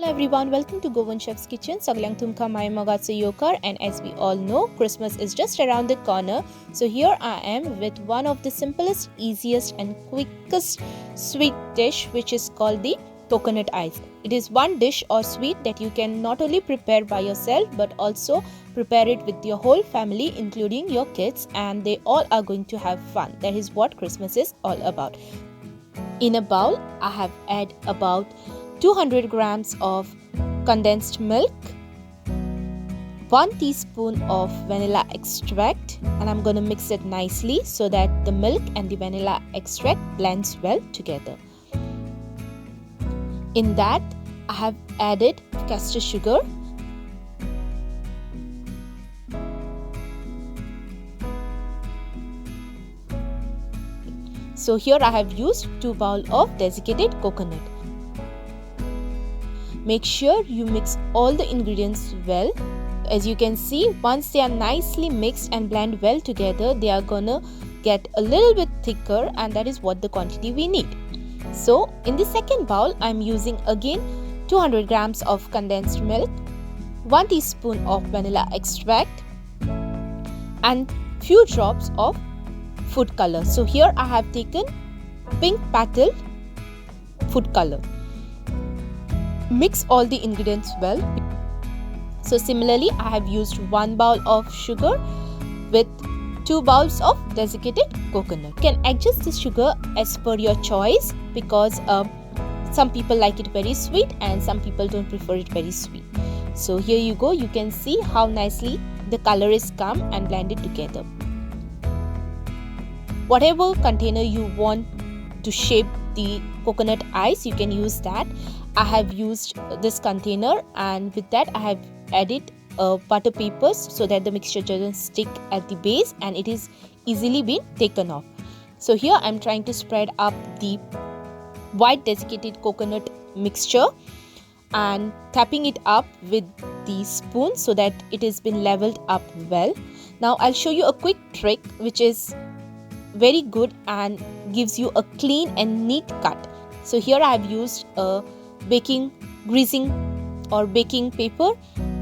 Hello everyone, welcome to Govan Chef's Kitchen. Saglang tumka mai magatsu yokar, and as we all know, Christmas is just around the corner. So here I am with one of the simplest, easiest and quickest sweet dish, which is called the coconut ice. It is one dish or sweet that you can not only prepare by yourself but also prepare it with your whole family, including your kids, and they all are going to have fun. That is what Christmas is all about. In a bowl, I have added about 200 grams of condensed milk, 1 teaspoon of vanilla extract, and I'm going to mix it nicely so that the milk and the vanilla extract blends well together. In that, I have added caster sugar, so here I have used 2 bowls of desiccated coconut. Make sure you mix all the ingredients well. As you can see, once they are nicely mixed and blend well together, they are gonna get a little bit thicker, and that is what the quantity we need. So in the second bowl, I am using again 200 grams of condensed milk, 1 teaspoon of vanilla extract and few drops of food color. So here I have taken pink petal food color. Mix all the ingredients well. So similarly, I have used 1 bowl of sugar with 2 bowls of desiccated coconut. You can adjust the sugar as per your choice, because some people like it very sweet and some people don't prefer it very sweet. So here you go, you can see how nicely the color is come and blended together. Whatever container you want to shape the coconut ice, you can use that. I have used this container, and with that I have added butter papers so that the mixture doesn't stick at the base and it is easily been taken off. So here I am trying to spread up the white desiccated coconut mixture and tapping it up with the spoon so that it has been leveled up well. Now I'll show you a quick trick which is very good and gives you a clean and neat cut. So here I have used a baking greasing or baking paper,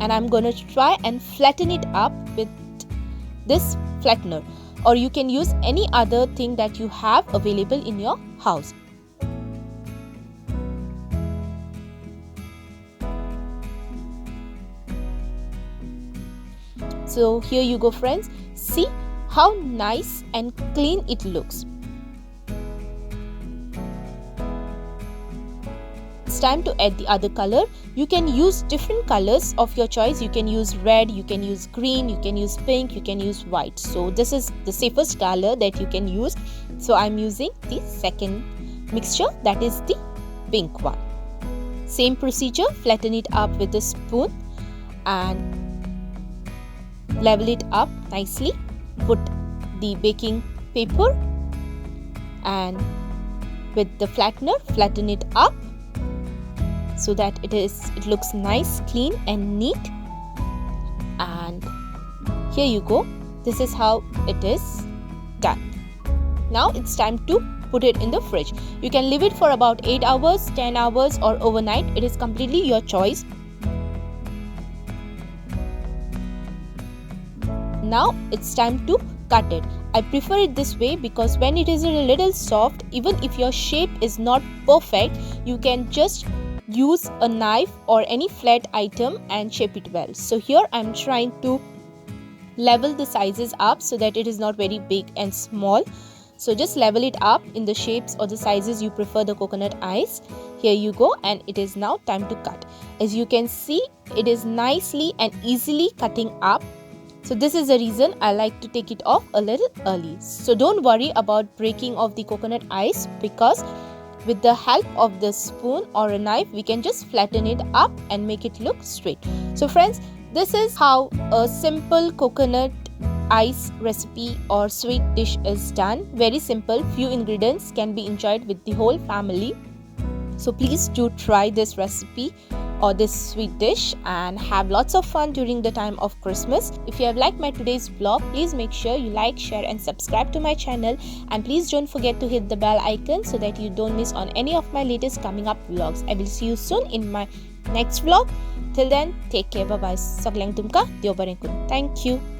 and I'm going to try and flatten it up with this flattener, or you can use any other thing that you have available in your house. So here you go friends, see how nice and clean it looks. It's time to add the other color. You can use different colors of your choice. You can use red, you can use green, you can use pink, you can use white. So this is the safest color that you can use. So I'm using the second mixture, that is the pink one. Same procedure, flatten it up with a spoon and level it up nicely. Put the baking paper and with the flattener flatten it up so that it looks nice, clean and neat. And here you go, this is how it is done. Now it's time to put it in the fridge. You can leave it for about 8 hours, 10 hours or overnight. It is completely your choice. Now it's time to cut it. I prefer it this way because when it is a little soft, even if your shape is not perfect, you can just use a knife or any flat item and shape it well. So here I'm trying to level the sizes up so that it is not very big and small. So just level it up in the shapes or the sizes you prefer the coconut ice. Here you go, and it is now time to cut. As you can see, it is nicely and easily cutting up. So this is the reason I like to take it off a little early. So don't worry about breaking of the coconut ice, because with the help of the spoon or a knife, we can just flatten it up and make it look straight. So friends, this is how a simple coconut ice recipe or sweet dish is done. Very simple, few ingredients can be enjoyed with the whole family. So please do try this recipe or this sweet dish and have lots of fun during the time of Christmas. If you have liked my today's vlog, please make sure you like, share and subscribe to my channel, and please don't forget to hit the bell icon so that you don't miss on any of my latest coming up vlogs. I will see you soon in my next vlog. Till then, take care. Bye bye. Saglang tumka देव बरें करूं. Thank you.